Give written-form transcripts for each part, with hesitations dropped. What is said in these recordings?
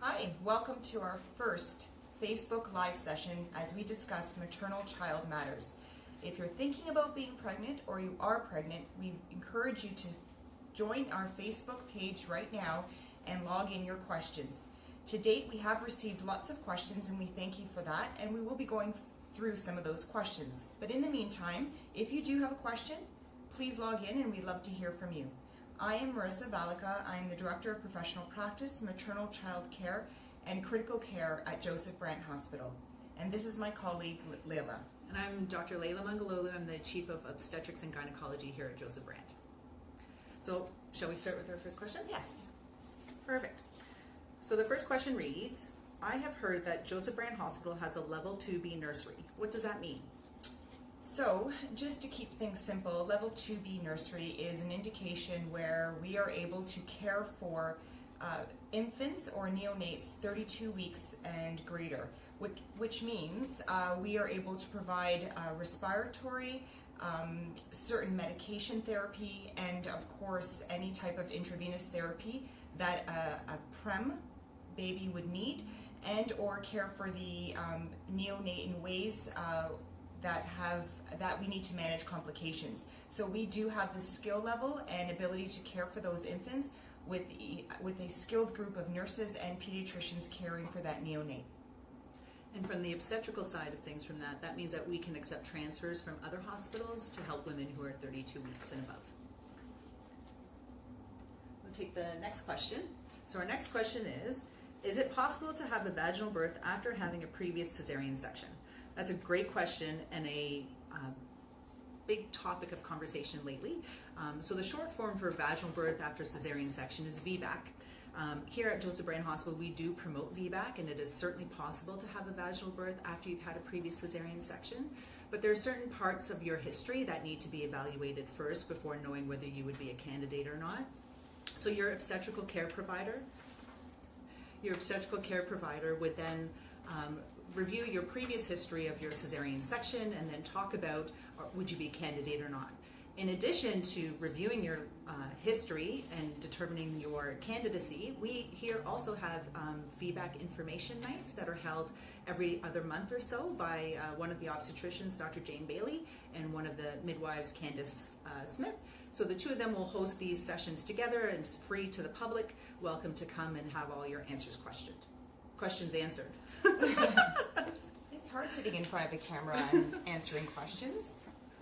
Hi, welcome to our first Facebook Live session as we discuss maternal child matters. If you're thinking about being pregnant or you are pregnant, we encourage you to join our Facebook page right now and log in your questions. To date, we have received lots of questions and we thank you for that, and we will be going through some of those questions. But in the meantime, if you do have a question, please log in and we'd love to hear from you. I am Marisa Vaglica. I am the Director of Professional Practice, Maternal Child Care, and Critical Care at Joseph Brant Hospital. And this is my colleague, Leyla. And I'm Dr. Leyla Mangaloglu. I'm the Chief of Obstetrics and Gynecology here at Joseph Brant. So, shall we start with our first question? Yes. Perfect. So the first question reads, I have heard that Joseph Brant Hospital has a level 2B nursery. What does that mean? So, just to keep things simple, level 2B nursery is an indication where we are able to care for infants or neonates 32 weeks and greater, which means we are able to provide respiratory, certain medication therapy, and of course any type of intravenous therapy that a Prem baby would need, and or care for the neonate in ways that we need to manage complications. So we do have the skill level and ability to care for those infants with a skilled group of nurses and pediatricians caring for that neonate. And from the obstetrical side of things, from that means that we can accept transfers from other hospitals to help women who are 32 weeks and above. We'll take the next question. So our next question is it possible to have a vaginal birth after having a previous cesarean section? That's a great question and a big topic of conversation lately. So the short form for vaginal birth after cesarean section is VBAC. Here at Joseph Brant Hospital, we do promote VBAC, and it is certainly possible to have a vaginal birth after you've had a previous cesarean section. But there are certain parts of your history that need to be evaluated first before knowing whether you would be a candidate or not. So your obstetrical care provider would then review your previous history of your cesarean section and then talk about would you be a candidate or not. In addition to reviewing your history and determining your candidacy, we here also have feedback information nights that are held every other month or so by one of the obstetricians, Dr. Jane Bailey, and one of the midwives, Candace Smith. So the two of them will host these sessions together, and it's free to the public. Welcome to come and have all your questions answered. It's hard sitting in front of the camera and answering questions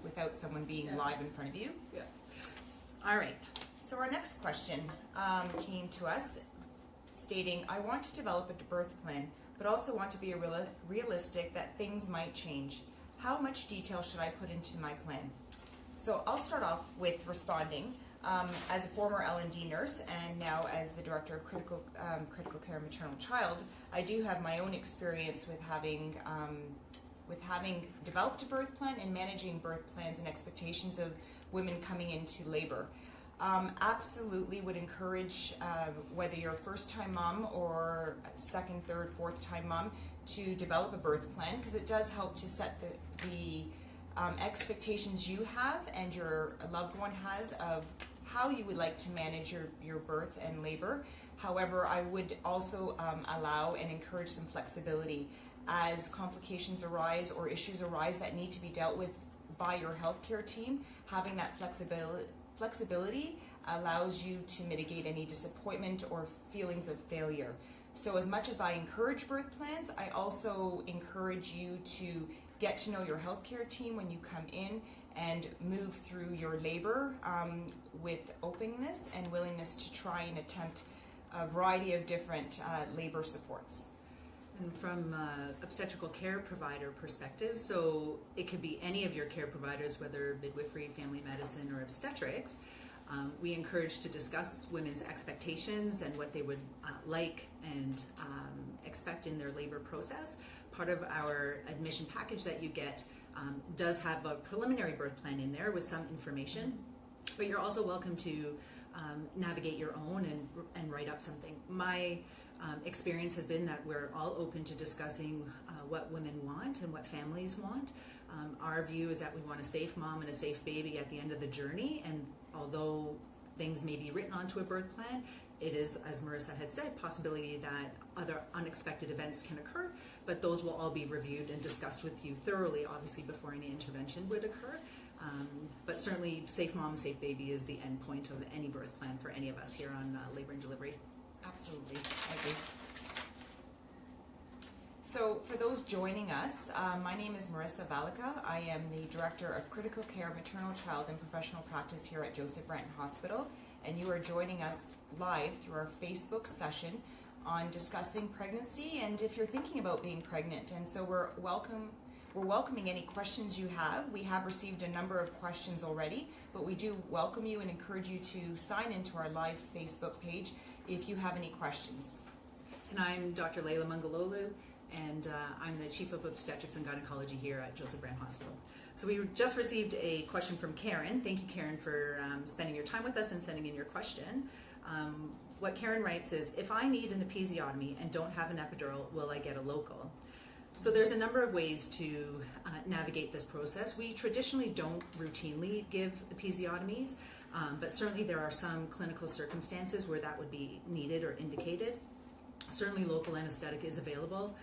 without someone being live in front of you. Yeah. All right. So our next question came to us stating, I want to develop a birth plan, but also want to be realistic that things might change. How much detail should I put into my plan? So I'll start off with responding. As a former L&D nurse and now as the Director of Critical Care Maternal Child, I do have my own experience with having developed a birth plan and managing birth plans and expectations of women coming into labor. Absolutely would encourage whether you're a first-time mom or second, third, fourth-time mom to develop a birth plan, because it does help to set the expectations you have and your loved one has of how you would like to manage your birth and labor. However, I would also allow and encourage some flexibility as complications arise or issues arise that need to be dealt with by your healthcare team. Having that flexibility allows you to mitigate any disappointment or feelings of failure. So as much as I encourage birth plans, I also encourage you to get to know your healthcare team when you come in and move through your labor with openness and willingness to try and attempt a variety of different labor supports. And from obstetrical care provider perspective, so it could be any of your care providers, whether midwifery, family medicine, or obstetrics. We encourage to discuss women's expectations and what they would like and expect in their labor process. Part of our admission package that you get does have a preliminary birth plan in there with some information, but you're also welcome to navigate your own and write up something. My experience has been that we're all open to discussing what women want and what families want. Our view is that we want a safe mom and a safe baby at the end of the journey, and although things may be written onto a birth plan, it is, as Marisa had said, possibility that other unexpected events can occur, but those will all be reviewed and discussed with you thoroughly, obviously, before any intervention would occur. But certainly, safe mom, safe baby is the end point of any birth plan for any of us here on labor and delivery. Absolutely, I agree. So for those joining us, my name is Marisa Vaglica. I am the Director of Critical Care, Maternal Child and Professional Practice here at Joseph Brant Hospital, and you are joining us live through our Facebook session on discussing pregnancy and if you're thinking about being pregnant. And so we're welcoming any questions you have. We have received a number of questions already, but we do welcome you and encourage you to sign into our live Facebook page if you have any questions. And I'm Dr. Leyla Mangaloglu, and I'm the Chief of Obstetrics and Gynecology here at Joseph Brant Hospital. So we just received a question from Karen. Thank you, Karen, for spending your time with us and sending in your question. What Karen writes is, if I need an episiotomy and don't have an epidural, will I get a local? So there's a number of ways to navigate this process. We traditionally don't routinely give episiotomies, but certainly there are some clinical circumstances where that would be needed or indicated. Certainly local anesthetic is available.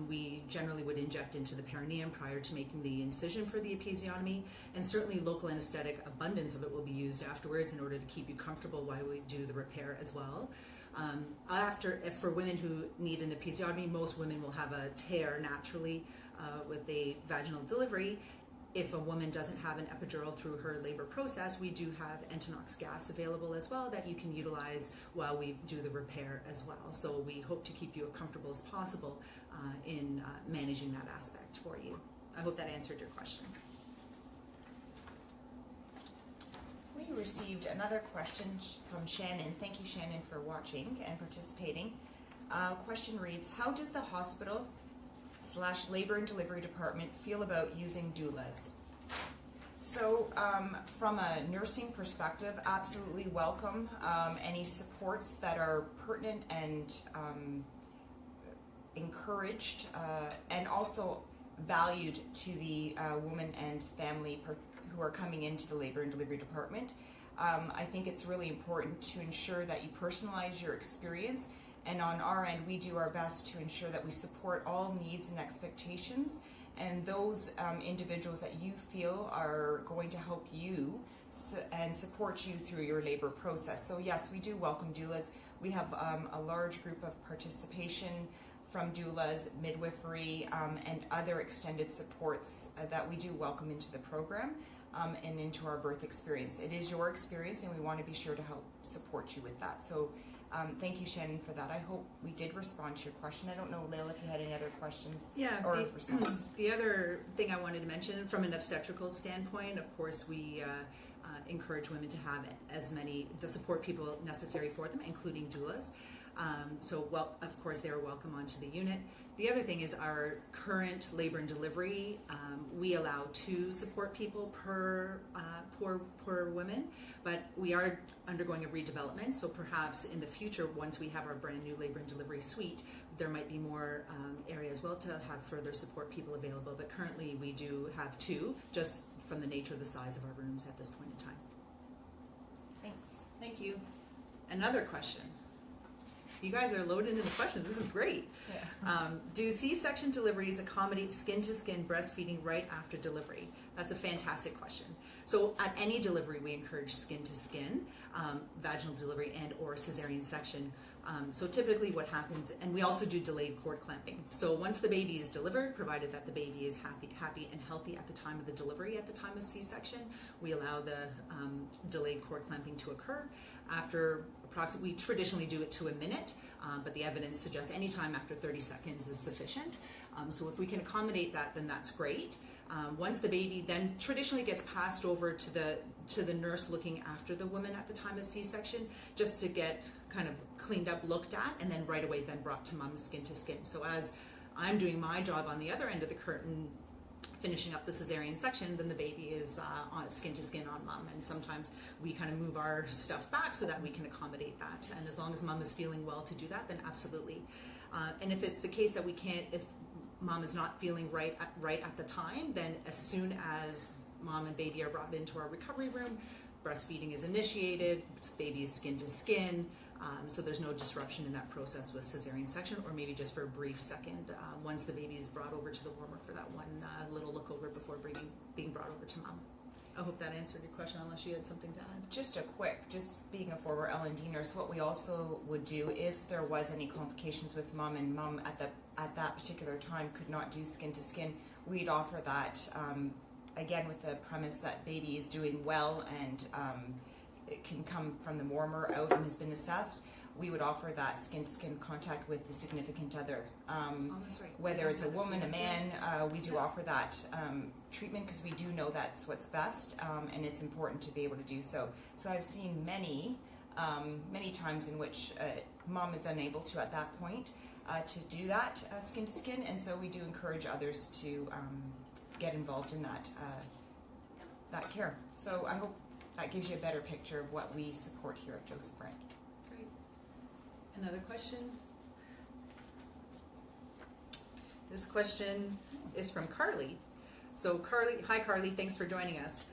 We generally would inject into the perineum prior to making the incision for the episiotomy, and certainly local anesthetic, abundance of it will be used afterwards in order to keep you comfortable while we do the repair as well. For women who need an episiotomy, most women will have a tear naturally with a vaginal delivery. If a woman doesn't have an epidural through her labor process, we do have Entonox gas available as well that you can utilize while we do the repair as well. So we hope to keep you as comfortable as possible in managing that aspect for you. I hope that answered your question. We received another question from Shannon. Thank you, Shannon, for watching and participating. Question reads, how does the hospital / labor and delivery department feel about using doulas? So from a nursing perspective, absolutely welcome any supports that are pertinent and encouraged and also valued to the woman and family who are coming into the labor and delivery department. I think it's really important to ensure that you personalize your experience, and on our end we do our best to ensure that we support all needs and expectations and those individuals that you feel are going to help you and support you through your labor process. So yes, we do welcome doulas. We have a large group of participation from doulas, midwifery, and other extended supports that we do welcome into the program and into our birth experience. It is your experience and we want to be sure to help support you with that. So thank you, Shannon, for that. I hope we did respond to your question. I don't know, Leyla, if you had any other questions or response. The other thing I wanted to mention from an obstetrical standpoint, of course, we encourage women to have the support people necessary for them, including doulas. Of course, they are welcome onto the unit. The other thing is our current labor and delivery, we allow 2 support people per women, but we are undergoing a redevelopment, so perhaps in the future, once we have our brand new labor and delivery suite, there might be more area as well to have further support people available, but currently we do have 2, just from the nature of the size of our rooms at this point in time. Thanks. Thank you. Another question. You guys are loaded into questions. This is great. Yeah. Do C-section deliveries accommodate skin-to-skin breastfeeding right after delivery? That's a fantastic question. So at any delivery, we encourage skin-to-skin, vaginal delivery and or cesarean section. So typically what happens, and we also do delayed cord clamping. So once the baby is delivered, provided that the baby is happy and healthy at the time of the delivery, at the time of C-section, we allow the delayed cord clamping to occur. After we traditionally do it to a minute, but the evidence suggests any time after 30 seconds is sufficient. So if we can accommodate that, then that's great. Once the baby then traditionally gets passed over to the nurse looking after the woman at the time of C-section, just to get kind of cleaned up, looked at, and then right away then brought to mom skin to skin. So as I'm doing my job on the other end of the curtain, finishing up the cesarean section, then the baby is on skin to skin on mom, and sometimes we kind of move our stuff back so that we can accommodate that. And as long as mom is feeling well to do that, then absolutely. And if it's the case that we can't, if mom is not feeling right at the time, then as soon as mom and baby are brought into our recovery room, breastfeeding is initiated, baby is skin to skin, So there's no disruption in that process with cesarean section, or maybe just for a brief second once the baby is brought over to the warmer for that one little look over before being brought over to mom. I hope that answered your question, unless you had something to add. Just being a former L&D nurse, what we also would do if there was any complications with mom and mom at that particular time could not do skin to skin, we'd offer that, again with the premise that baby is doing well and it can come from the warmer out and has been assessed. We would offer that skin-to-skin contact with the significant other. That's right. Whether it's a woman, a man, we do offer that treatment because we do know that's what's best, and it's important to be able to do so. So I've seen many times in which mom is unable to at that point to do that skin-to-skin, and so we do encourage others to get involved in that care. So I hope that gives you a better picture of what we support here at Joseph Brant. Great. Another question? This question is from Carly. So hi Carly, thanks for joining us.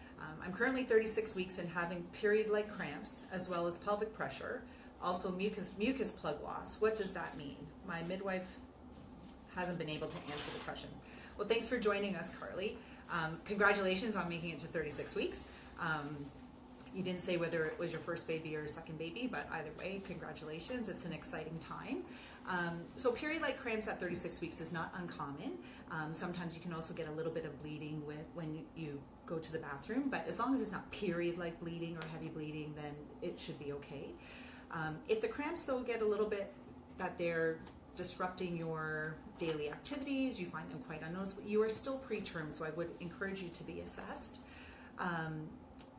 I'm currently 36 weeks and having period-like cramps as well as pelvic pressure, also mucus plug loss. What does that mean? My midwife hasn't been able to answer the question. Well, thanks for joining us, Carly. Congratulations on making it to 36 weeks. You didn't say whether it was your first baby or second baby, but either way, congratulations. It's an exciting time. So period-like cramps at 36 weeks is not uncommon. Sometimes you can also get a little bit of bleeding when you go to the bathroom, but as long as it's not period-like bleeding or heavy bleeding, then it should be okay. If the cramps, though, get a little bit that they're disrupting your daily activities, you find them quite unnoticeable, you are still preterm, so I would encourage you to be assessed.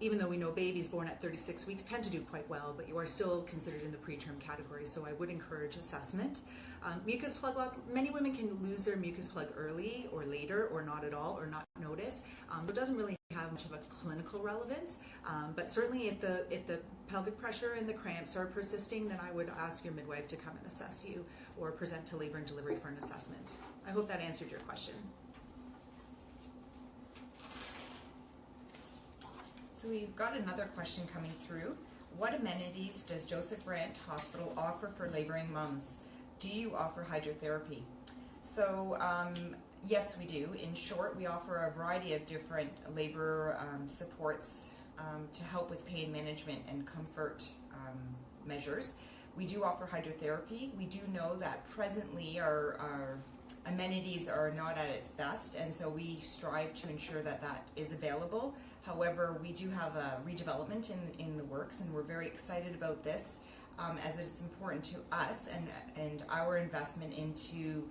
Even though we know babies born at 36 weeks tend to do quite well, but you are still considered in the preterm category, so I would encourage assessment. Mucus plug loss, many women can lose their mucus plug early or later or not at all or not notice. It doesn't really have much of a clinical relevance, but certainly if the pelvic pressure and the cramps are persisting, then I would ask your midwife to come and assess you or present to labor and delivery for an assessment. I hope that answered your question. So we've got another question coming through. What amenities does Joseph Brant Hospital offer for laboring mums? Do you offer hydrotherapy? So yes, we do. In short, we offer a variety of different labor supports to help with pain management and comfort measures. We do offer hydrotherapy. We do know that presently our amenities are not at its best, and so we strive to ensure that that is available. However, we do have a redevelopment in the works, and we're very excited about this as it's important to us and our investment into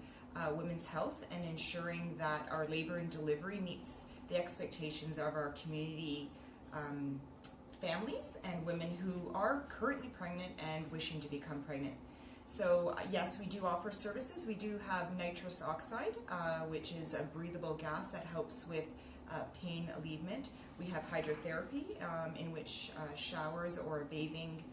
women's health and ensuring that our labor and delivery meets the expectations of our community families and women who are currently pregnant and wishing to become pregnant. So yes, we do offer services. We do have nitrous oxide, which is a breathable gas that helps with pain alleviation. We have hydrotherapy, in which showers or bathing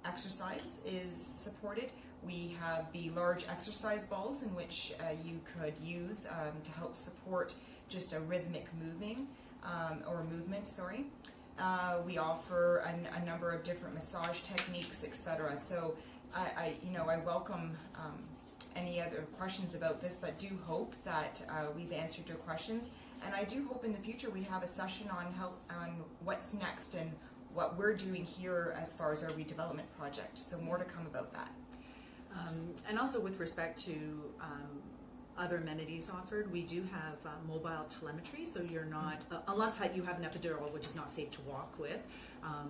exercise is supported. We have the large exercise balls in which you could use to help support just a rhythmic movement. We offer a number of different massage techniques, etc. So I welcome any other questions about this, but do hope that we've answered your questions. And I do hope in the future we have a session on what's next and what we're doing here as far as our redevelopment project. So more to come about that. And also with respect to other amenities offered, we do have mobile telemetry, so you're not, unless you have an epidural, which is not safe to walk with,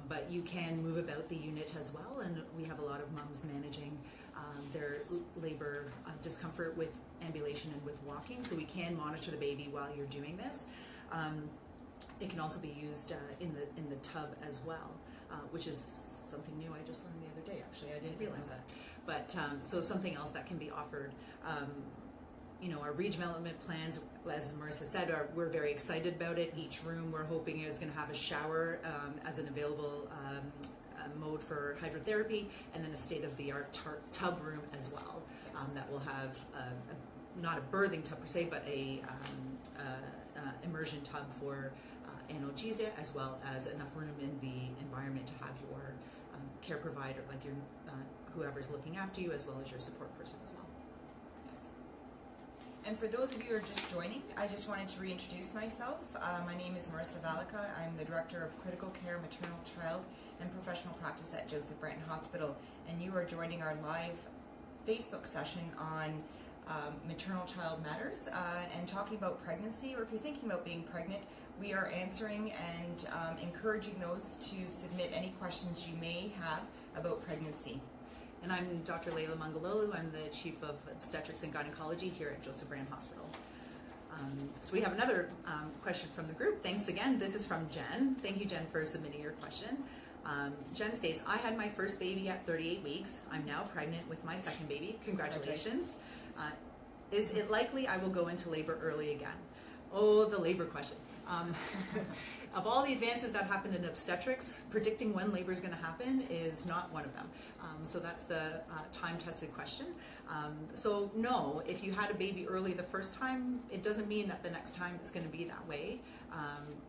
but you can move about the unit as well, and we have a lot of moms managing their labor discomfort with ambulation and with walking, so we can monitor the baby while you're doing this. It can also be used in the tub as well, which is something new I just learned the other day, actually. I didn't realize that. But so something else that can be offered. Our redevelopment plans, as Marisa said, we're very excited about it. Each room we're hoping is going to have a shower as an available mode for hydrotherapy, and then a state-of-the-art tub room as well. Yes. That will have not a birthing tub per se, but a immersion tub for analgesia, as well as enough room in the environment to have your care provider, like your whoever's looking after you, as well as your support person as well. And for those of you who are just joining, I just wanted to reintroduce myself. My name is Marisa Vaglica. I'm the Director of Critical Care, Maternal Child, and Professional Practice at Joseph Brant Hospital. And you are joining our live Facebook session on maternal child matters and talking about pregnancy, or if you're thinking about being pregnant, we are answering and encouraging those to submit any questions you may have about pregnancy. And I'm Dr. Leyla Mangaloglu. I'm the Chief of Obstetrics and Gynecology here at Joseph Brant Hospital. So we have another question from the group. Thanks again. This is from Jen. Thank you, Jen, for submitting your question. Jen states, I had my first baby at 38 weeks. I'm now pregnant with my second baby. Congratulations. Is it likely I will go into labor early again? Oh, the labor question. Of all the advances that happened in obstetrics, predicting when labor is going to happen is not one of them. So that's the time-tested question. So no, if you had a baby early the first time, it doesn't mean that the next time it's going to be that way.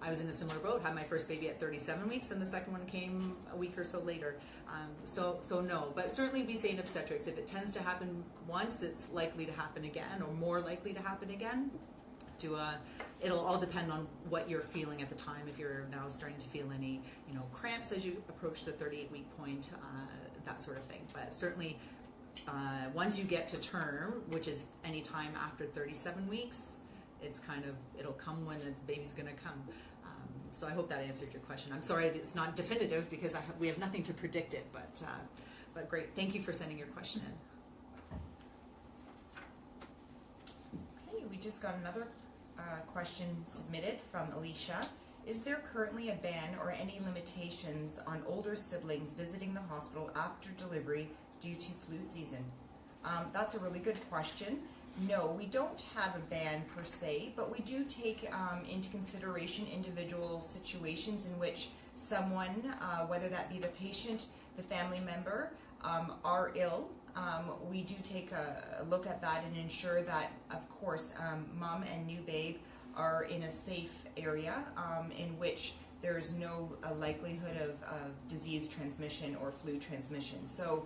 I was in a similar boat, had my first baby at 37 weeks, and the second one came a week or so later. So no, but certainly we say in obstetrics, if it tends to happen once, it's likely to happen again, or more likely to happen again. It'll all depend on what you're feeling at the time. If you're now starting to feel any, cramps as you approach the 38-week point, that sort of thing. But certainly, once you get to term, which is any time after 37 weeks, it'll come when the baby's going to come. So I hope that answered your question. I'm sorry it's not definitive because we have nothing to predict it, but great. Thank you for sending your question in. Okay, we just got another question submitted from Alicia. Is there currently a ban or any limitations on older siblings visiting the hospital after delivery due to flu season? That's a really good question. No, we don't have a ban per se, but we do take into consideration individual situations in which someone, whether that be the patient, the family member, are ill. We do take a look at that and ensure that, of course, mom and new babe are in a safe area in which there's no likelihood of disease transmission or flu transmission. So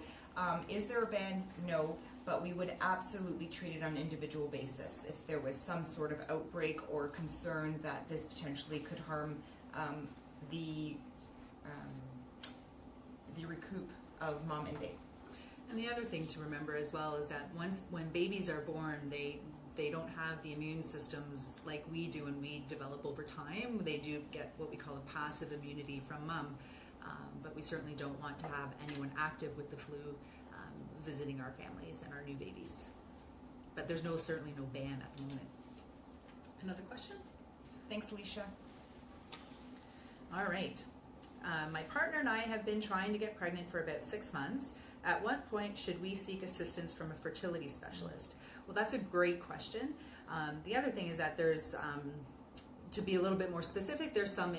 is there a ban? No, but we would absolutely treat it on an individual basis if there was some sort of outbreak or concern that this potentially could harm the recoup of mom and babe. And the other thing to remember as well is that when babies are born, they don't have the immune systems like we do, and we develop over time. They do get what we call a passive immunity from mom, but we certainly don't want to have anyone active with the flu visiting our families and our new babies. But there's certainly no ban at the moment. Another question? Thanks, Alicia. All right. My partner and I have been trying to get pregnant for about 6 months. At what point should we seek assistance from a fertility specialist? Well, that's a great question. The other thing is that there's, to be a little bit more specific, there's some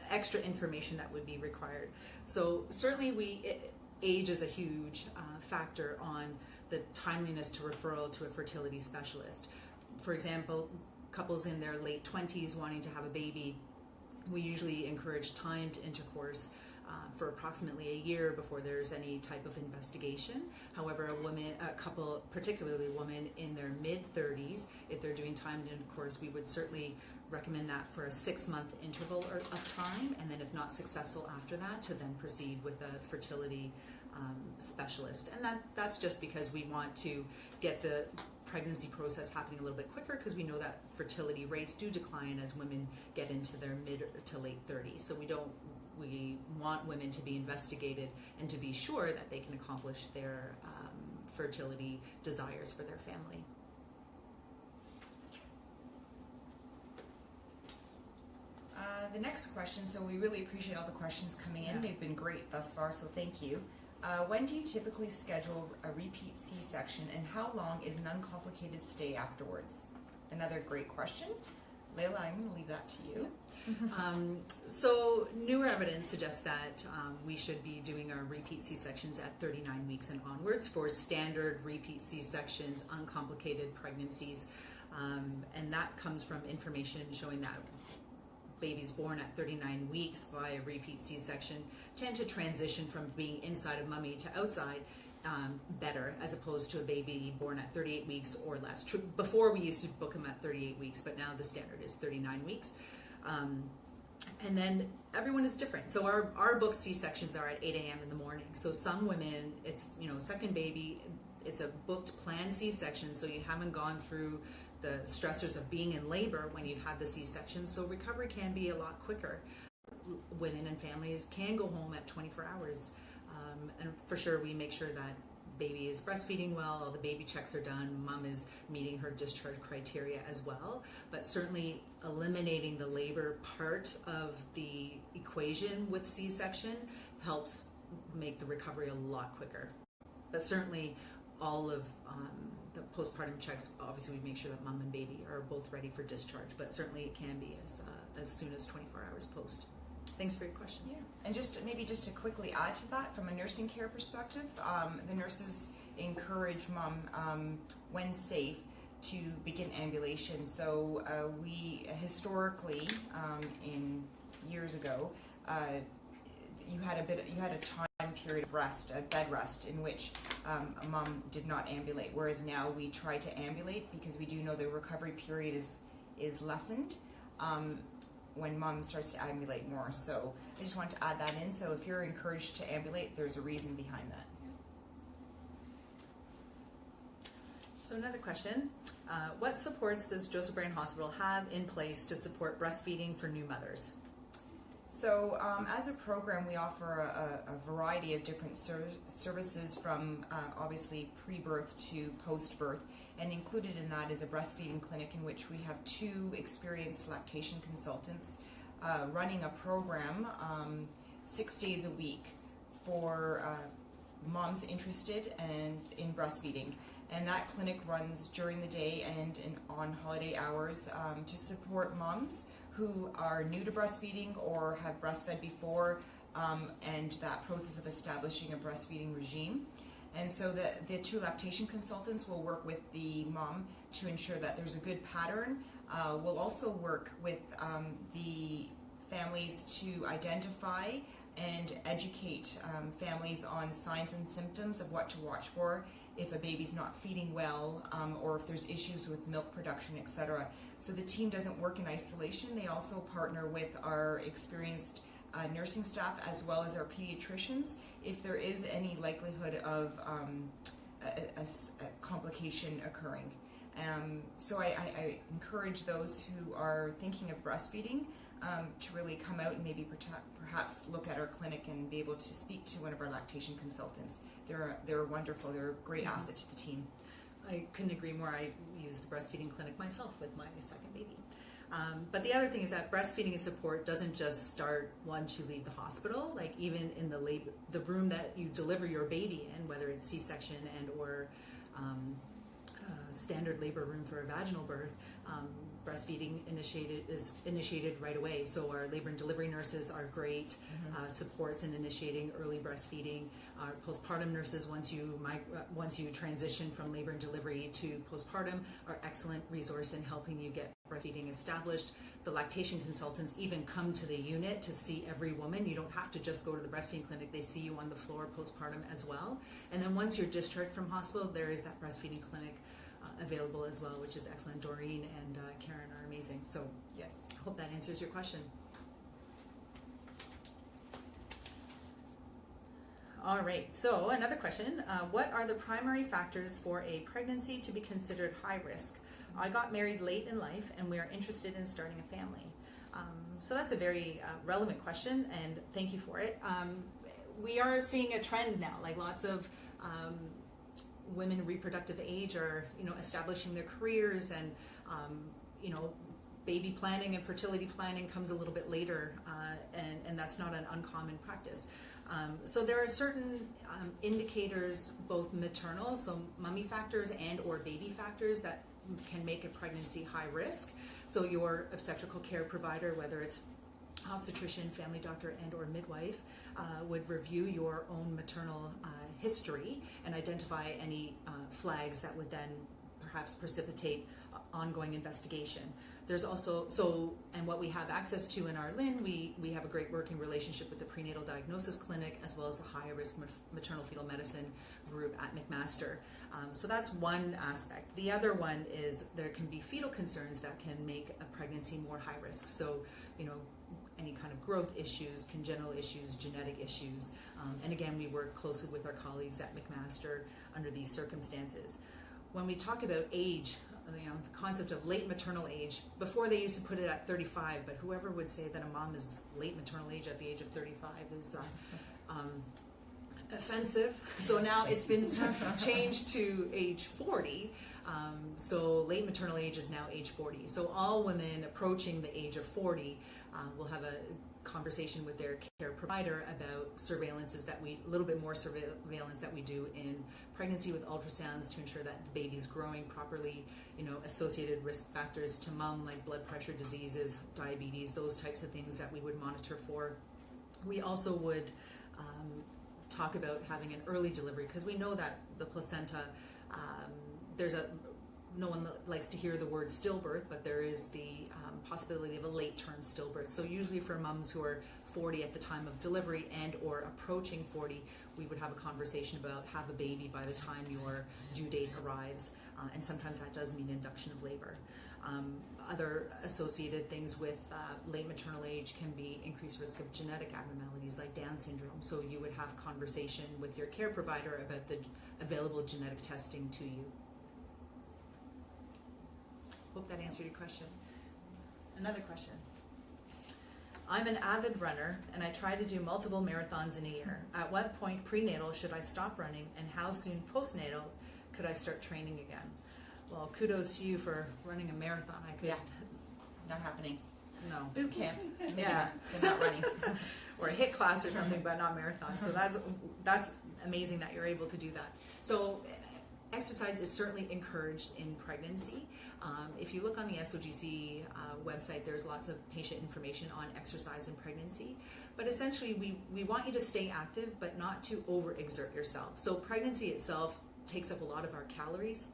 extra information that would be required. So certainly age is a huge factor on the timeliness to referral to a fertility specialist. For example, couples in their late 20s wanting to have a baby, we usually encourage timed intercourse for approximately a year before there's any type of investigation. However, a couple, particularly a woman in their mid-30s, if they're doing timed intercourse, we would certainly recommend that for a 6-month interval of time, and then if not successful after that, to then proceed with a fertility specialist. And that's just because we want to get the pregnancy process happening a little bit quicker, because we know that fertility rates do decline as women get into their mid to late 30s. So we want women to be investigated and to be sure that they can accomplish their fertility desires for their family. The next question, so we really appreciate all the questions coming in. Yeah. They've been great thus far, so thank you. When do you typically schedule a repeat C-section, and how long is an uncomplicated stay afterwards? Another great question. Leyla, I'm going to leave that to you. So newer evidence suggests that we should be doing our repeat C-sections at 39 weeks and onwards for standard repeat C-sections, uncomplicated pregnancies, and that comes from information showing that babies born at 39 weeks by a repeat C-section tend to transition from being inside of mommy to outside better, as opposed to a baby born at 38 weeks or less. Before we used to book them at 38 weeks, but now the standard is 39 weeks. And then everyone is different. So our booked C-sections are at 8 a.m. in the morning. So some women, it's, second baby, it's a booked planned C-section, so you haven't gone through the stressors of being in labor when you've had the C-section, so recovery can be a lot quicker. Women and families can go home at 24 hours. And for sure, we make sure that baby is breastfeeding well, all the baby checks are done, mom is meeting her discharge criteria as well. But certainly eliminating the labor part of the equation with C-section helps make the recovery a lot quicker. But certainly all of the postpartum checks, obviously we make sure that mom and baby are both ready for discharge, but certainly it can be as soon as 24 hours post. Thanks for your question. Yeah, and just to quickly add to that, from a nursing care perspective, the nurses encourage mom, when safe, to begin ambulation. So we historically, in years ago, you had a time period of rest, a bed rest, in which a mom did not ambulate. Whereas now we try to ambulate because we do know the recovery period is lessened when mom starts to ambulate more. So I just want to add that in. So if you're encouraged to ambulate, there's a reason behind that. So another question, what supports does Joseph Brant Hospital have in place to support breastfeeding for new mothers? So as a program, we offer a variety of different services, from obviously pre-birth to post-birth, and included in that is a breastfeeding clinic in which we have 2 experienced lactation consultants running a program 6 days a week for moms interested in breastfeeding. And that clinic runs during the day and on holiday hours to support moms who are new to breastfeeding or have breastfed before, and that process of establishing a breastfeeding regime. And so the 2 lactation consultants will work with the mom to ensure that there's a good pattern. We'll also work with the families to identify and educate families on signs and symptoms of what to watch for if a baby's not feeding well, or if there's issues with milk production, etc. So the team doesn't work in isolation. They also partner with our experienced nursing staff as well as our pediatricians if there is any likelihood of a complication occurring. So I encourage those who are thinking of breastfeeding to really come out and maybe perhaps look at our clinic and be able to speak to one of our lactation consultants. They're wonderful. They're a great asset to the team. I couldn't agree more. I use the breastfeeding clinic myself with my second baby. But the other thing is that breastfeeding support doesn't just start once you leave the hospital. Like even in the room that you deliver your baby in, whether it's C-section and or standard labor room for a vaginal birth, breastfeeding is initiated right away. So our labor and delivery nurses are great supports in initiating early breastfeeding. Our postpartum nurses, once you transition from labor and delivery to postpartum, are excellent resource in helping you get breastfeeding established. The lactation consultants even come to the unit to see every woman. You don't have to just go to the breastfeeding clinic. They see you on the floor postpartum as well. And then once you're discharged from hospital, there is that breastfeeding clinic available as well, which is excellent. Doreen and Karen are amazing. So yes, I hope that answers your question. All right, so another question. What are the primary factors for a pregnancy to be considered high risk? I got married late in life and we are interested in starting a family. So that's a very relevant question, and thank you for it. We are seeing a trend now, like lots of women in reproductive age are, establishing their careers, and baby planning and fertility planning comes a little bit later, and that's not an uncommon practice. So there are certain indicators, both maternal, so mummy factors, and or baby factors that can make a pregnancy high risk. So your obstetrical care provider, whether it's obstetrician, family doctor, and or midwife, would review your own maternal history and identify any flags that would then perhaps precipitate ongoing investigation. There's also, and what we have access to in our LIN, we have a great working relationship with the Prenatal Diagnosis Clinic as well as the high-risk maternal fetal medicine group at McMaster. So that's one aspect. The other one is there can be fetal concerns that can make a pregnancy more high risk. So, any kind of growth issues, congenital issues, genetic issues. And again, we work closely with our colleagues at McMaster under these circumstances. When we talk about age, the concept of late maternal age, before they used to put it at 35, but whoever would say that a mom is late maternal age at the age of 35 is offensive. So now it's been changed to age 40. So late maternal age is now age 40. So all women approaching the age of 40 will have a conversation with their care provider about surveillances a little bit more surveillance that we do in pregnancy with ultrasounds to ensure that the baby's growing properly, associated risk factors to mom like blood pressure diseases, diabetes, those types of things that we would monitor for. We also would talk about having an early delivery because we know that the placenta, no one likes to hear the word stillbirth, but there is the possibility of a late-term stillbirth. So usually for moms who are 40 at the time of delivery and or approaching 40, we would have a conversation about have a baby by the time your due date arrives, and sometimes that does mean induction of labor. Other associated things with late maternal age can be increased risk of genetic abnormalities like Down syndrome. So you would have conversation with your care provider about the available genetic testing to you. Hope that answered your question. Another question. I'm an avid runner and I try to do multiple marathons in a year. At what point prenatal should I stop running, and how soon postnatal could I start training again? Well, kudos to you for running a marathon. Not happening. No. Boot camp. Yeah. But not running. Or a HIIT class or something, but not marathon. So that's amazing that you're able to do that. So exercise is certainly encouraged in pregnancy. If you look on the SOGC website, there's lots of patient information on exercise in pregnancy. But essentially, we want you to stay active, but not to overexert yourself. So pregnancy itself takes up a lot of our calories.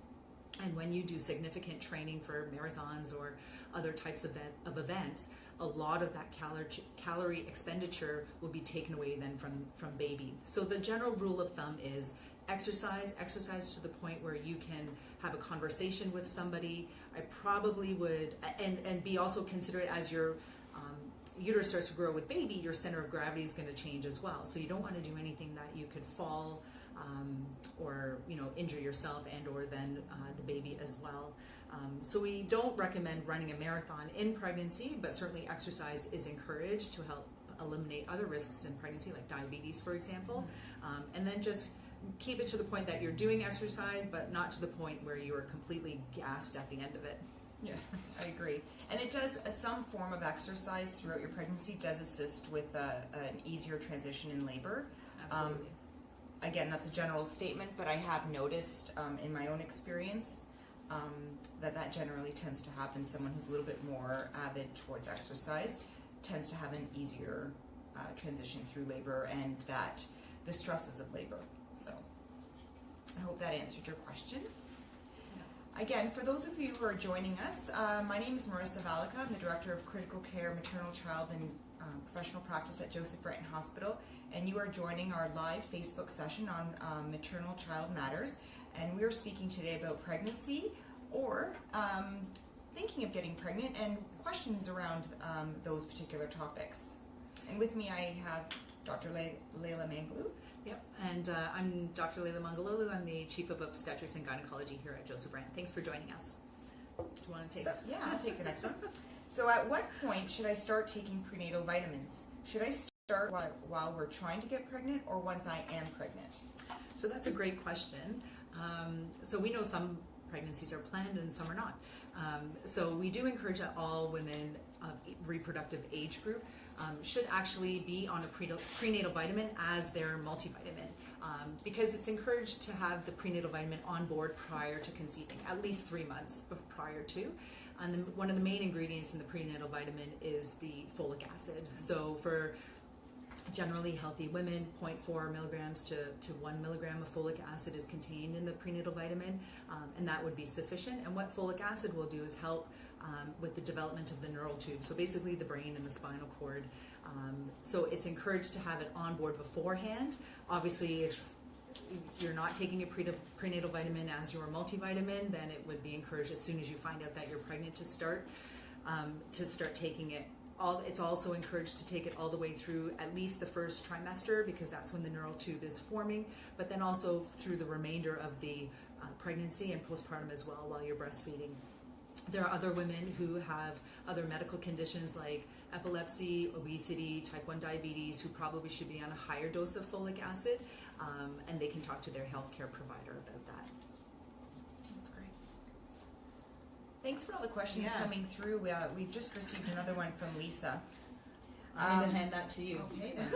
And when you do significant training for marathons or other types of events, a lot of that calorie expenditure will be taken away then from baby. So the general rule of thumb is exercise to the point where you can have a conversation with somebody. I probably would, and be also considerate as your uterus starts to grow with baby, your center of gravity is going to change as well. So you don't want to do anything that you could fall or injure yourself and or then the baby as well. So we don't recommend running a marathon in pregnancy, but certainly exercise is encouraged to help eliminate other risks in pregnancy, like diabetes, for example. And then just keep it to the point that you're doing exercise, but not to the point where you are completely gassed at the end of it. Yeah, I agree. And it does, some form of exercise throughout your pregnancy does assist with an easier transition in labor. Absolutely. Again, that's a general statement, but I have noticed in my own experience that generally tends to happen. Someone who's a little bit more avid towards exercise tends to have an easier transition through labor and the stresses of labor. So I hope that answered your question. Again, for those of you who are joining us, my name is Marisa Vaglica. I'm the Director of Critical Care, Maternal Child and Professional Practice at Joseph Brant Hospital, and you are joining our live Facebook session on maternal child matters, and we are speaking today about pregnancy or thinking of getting pregnant and questions around those particular topics. And with me I have Dr. Leyla Mangaloglu. Yep, and I'm Dr. Leyla Mangaloglu. I'm the Chief of Obstetrics and Gynecology here at Joseph Brant. Thanks for joining us. Do you want to take? Yeah, I'll take the next one. So at what point should I start taking prenatal vitamins? Should I start while we're trying to get pregnant or once I am pregnant? So that's a great question. So we know some pregnancies are planned and some are not. So we do encourage that all women of reproductive age group should actually be on a prenatal vitamin as their multivitamin, because it's encouraged to have the prenatal vitamin on board prior to conceiving, at least 3 months prior to. And one of the main ingredients in the prenatal vitamin is the folic acid. So for Generally, healthy women, 0.4 milligrams to 1 milligram of folic acid is contained in the prenatal vitamin, and that would be sufficient. And what folic acid will do is help with the development of the neural tube, so basically the brain and the spinal cord. So it's encouraged to have it on board beforehand. Obviously, if you're not taking a prenatal vitamin as your multivitamin, then it would be encouraged as soon as you find out that you're pregnant to start taking it. It's also encouraged to take it all the way through at least the first trimester, because that's when the neural tube is forming, but then also through the remainder of the pregnancy and postpartum as well while you're breastfeeding. There are other women who have other medical conditions like epilepsy, obesity, type 1 diabetes, who probably should be on a higher dose of folic acid, and they can talk to their healthcare provider about that. That's great. Thanks for all the questions coming through. We've just received another one from Lisa. I'm going to hand that to you. Okay then.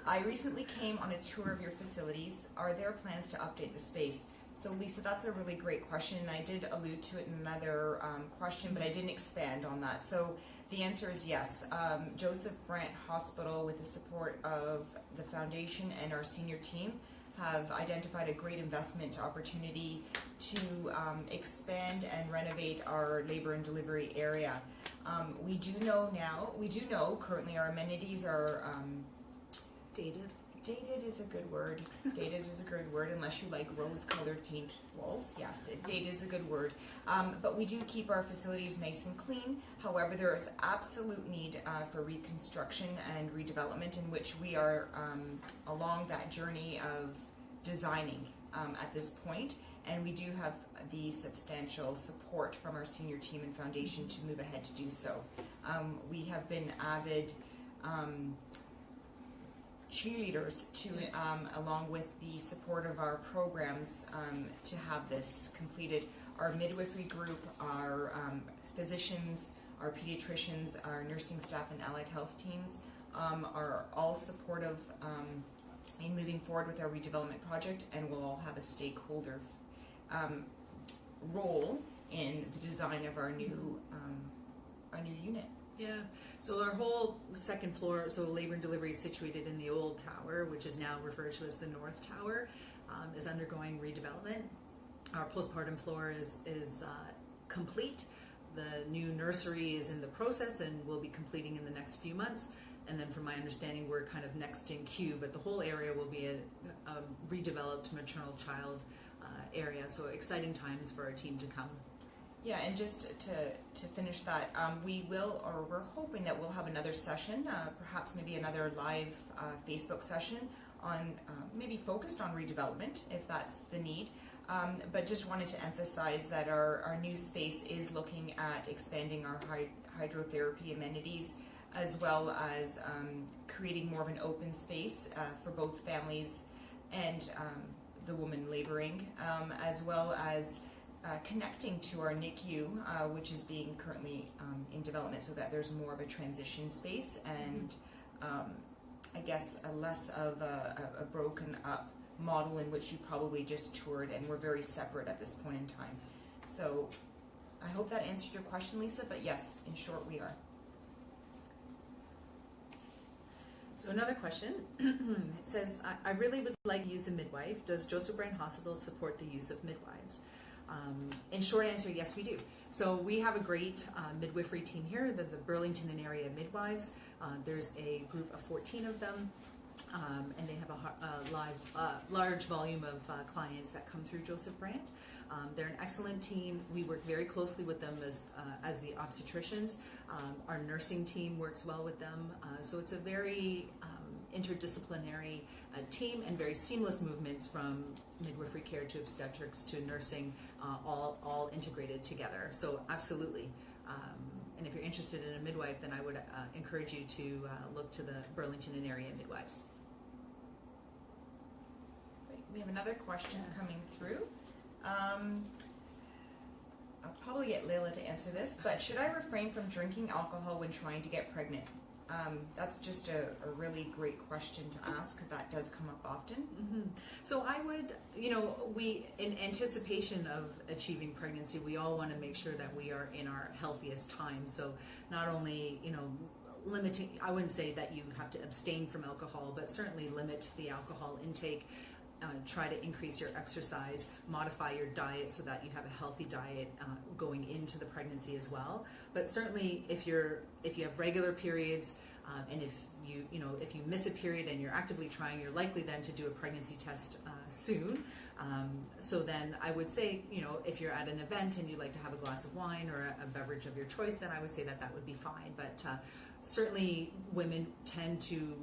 I recently came on a tour of your facilities. Are there plans to update the space? So Lisa, that's a really great question, and I did allude to it in another question, but I didn't expand on that. So the answer is yes. Joseph Brant Hospital, with the support of the foundation and our senior team, have identified a great investment opportunity to expand and renovate our labor and delivery area. We do know currently our amenities are Dated. dated is a good word. Dated is a good word, unless you like rose-colored paint walls. Yes, dated is a good word. But we do keep our facilities nice and clean. However, there is absolute need for reconstruction and redevelopment, in which we are along that journey of designing at this point. And we do have the substantial support from our senior team and foundation to move ahead to do so. We have been avid cheerleaders to, along with the support of our programs, to have this completed. Our midwifery group, our physicians, our pediatricians, our nursing staff and allied health teams are all supportive in moving forward with our redevelopment project, and will all have a stakeholder role in the design of our new unit. Yeah, so our whole second floor, so labor and delivery is situated in the old tower, which is now referred to as the North Tower, is undergoing redevelopment. Our postpartum floor is complete. The new nursery is in the process and will be completing in the next few months. And then from my understanding, we're kind of next in queue, but the whole area will be a redeveloped maternal child area. So exciting times for our team to come. Yeah, and just to finish that, we're hoping that we'll have another session, perhaps maybe another live Facebook session on maybe focused on redevelopment, if that's the need. But just wanted to emphasize that our new space is looking at expanding our hydrotherapy amenities, as well as creating more of an open space for both families and the woman laboring, as well as connecting to our NICU, which is being currently in development, so that there's more of a transition space and I guess a less of a broken up model in which you probably just toured, and we're very separate at this point in time. So I hope that answered your question, Lisa, but yes, in short, we are. So another question, it says, I really would like to use a midwife. Does Joseph Brant Hospital support the use of midwives? In short answer, yes, we do. So we have a great midwifery team here, the Burlington and area midwives. There's a group of 14 of them, and they have a large volume of clients that come through Joseph Brant. They're an excellent team. We work very closely with them as the obstetricians. Our nursing team works well with them. So it's a very interdisciplinary team, and very seamless movements from midwifery care to obstetrics to nursing, all integrated together. So absolutely. And if you're interested in a midwife, then I would encourage you to look to the Burlington and area midwives. Great. We have another question coming through. I'll probably get Leyla to answer this, but should I refrain from drinking alcohol when trying to get pregnant? That's just a really great question to ask, because that does come up often. Mm-hmm. So I would, we, in anticipation of achieving pregnancy, we all want to make sure that we are in our healthiest time. So not only, limiting, I wouldn't say that you have to abstain from alcohol, but certainly limit the alcohol intake. Try to increase your exercise, modify your diet so that you have a healthy diet going into the pregnancy as well. But certainly if you have regular periods, and if you miss a period and you're actively trying, you're likely then to do a pregnancy test soon. So then I would say, if you're at an event and you'd like to have a glass of wine or a beverage of your choice, then I would say that would be fine. But certainly women tend to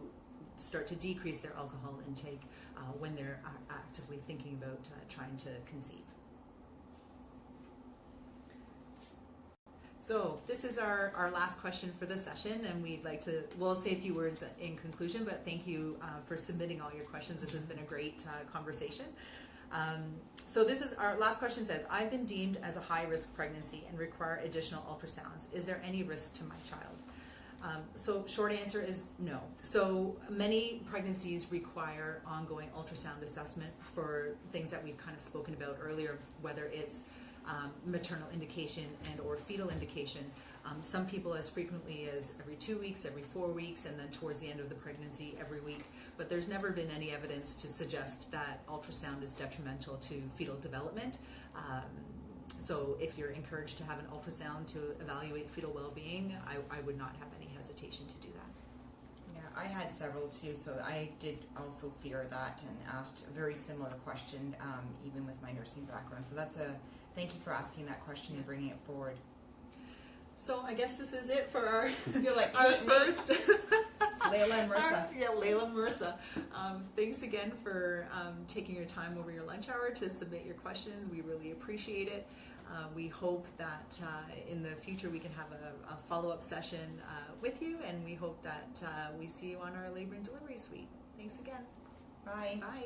start to decrease their alcohol intake when they're actively thinking about trying to conceive. So this is our last question for this session, and we'll say a few words in conclusion, but thank you for submitting all your questions. This has been a great conversation. So this is our last question. Says, I've been deemed as a high-risk pregnancy and require additional ultrasounds. Is there any risk to my child? So short answer is no. So many pregnancies require ongoing ultrasound assessment for things that we've kind of spoken about earlier, whether it's maternal indication and or fetal indication. Some people as frequently as every 2 weeks, every 4 weeks, and then towards the end of the pregnancy every week. But there's never been any evidence to suggest that ultrasound is detrimental to fetal development. So if you're encouraged to have an ultrasound to evaluate fetal well-being, I would not have any hesitation to do that. Yeah, I had several too, so I did also fear that and asked a very similar question, even with my nursing background. So thank you for asking that question and bringing it forward. So I guess this is it for our, I feel like our first... Leyla and Marisa. Leyla and Marisa. Thanks again for taking your time over your lunch hour to submit your questions. We really appreciate it. We hope that in the future we can have a follow-up session with you, and we hope that we see you on our labor and delivery suite. Thanks again. Bye. Bye.